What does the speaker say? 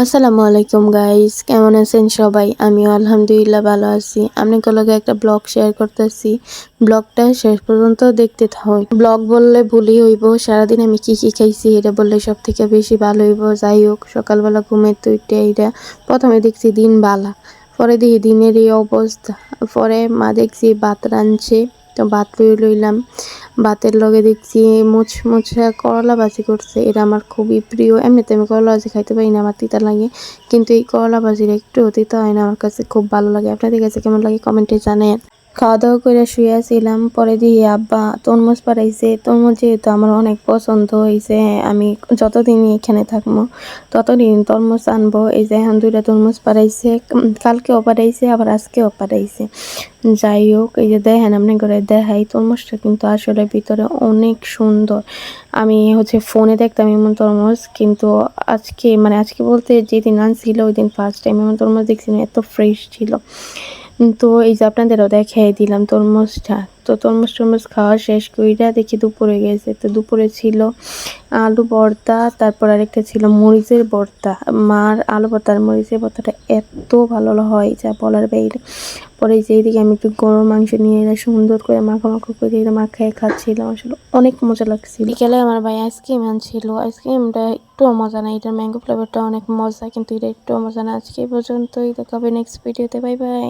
আসসালামু আলাইকুম গাইস, কেমন আছেন সবাই? আমিও আলহামদুলিল্লাহ ভালো আছি। আপনাদের লগে একটা ব্লগ শেয়ার করতেছি। ব্লগটা শেষ পর্যন্ত দেখতে থাকুন। ব্লগ বললে ভুলই হইব, সারাদিন আমি কি কি খাইছি এটা বললে সব থেকে বেশি ভালো হইব। যাই হোক, সকালবেলা ঘুমের তো এটা প্রথমে দেখছি দিন বালা, পরে দেখি দিনের এই অবস্থা। পরে মা দেখছি ভাত রাঁধছে, তো ভাত লইলাম। ভাতের লগে দেখছি মুচমুচা করলা ভাজি করছে, এটা আমার খুবই প্রিয়। এমনিতে আমি করলা ভাজি খাইতে পারি না, আমার তিতা লাগে, কিন্তু এই করলা ভাজির একটু তিতা হয় না, আমার কাছে খুব ভালো লাগে। আপনাদের কাছে কেমন লাগে কমেন্টে জানেন। খাওয়া দাওয়া করে শুয়েছিলাম, পরে দিয়ে আব্বা তরমুজ পাড়াইছে। তরমুজ যেহেতু আমার অনেক পছন্দ হয়েছে, আমি যতদিন এখানে থাকবো ততদিন তরমুজ আনবো। এই যে এখন 2টা তরমুজ পাড়াইছে, কালকেও পাড়াইছে আবার আজকেও পাড়াইছে। যাই হোক, এই যে দেখেন আপনি করে দেখাই, তরমুজটা কিন্তু আসলে ভিতরে অনেক সুন্দর। আমি ফোনে দেখতাম এমন তরমুজ, কিন্তু আজকে বলতে যেদিন আনছিল ওই দিন ফার্স্ট টাইম এমন তরমুজ দেখছি, এত ফ্রেশ ছিল। তো এই যে আপনাদেরও দেখাই দিলাম তরমুজটা। তো তরমুজ খাওয়া শেষ কইরা দেখি দুপুরে গেছে, তো দুপুরে ছিল আলু ভর্তা, তারপর আরেকটা ছিল মরিচের ভর্তা। মার আলু ভর্তা আর মরিচের ভর্তাটা এত ভালো হয় যা বলার বাইরে। পরে যে এইদিকে আমি একটু গরুর মাংস নিয়ে এলে সুন্দর করে মাখো করে এটা মাখায় খাচ্ছিলাম, আসলে অনেক মজা লাগছিল। বিকেলে আমার ভাই আইসক্রিম আনছিল, আইসক্রিমটা একটুও মজা না, এটার ম্যাঙ্গো ফ্লেভারটা অনেক মজা, কিন্তু এটা একটুও মজা না। আজকে এই পর্যন্তই, দেখা হবে নেক্সট ভিডিওতে। Bye bye.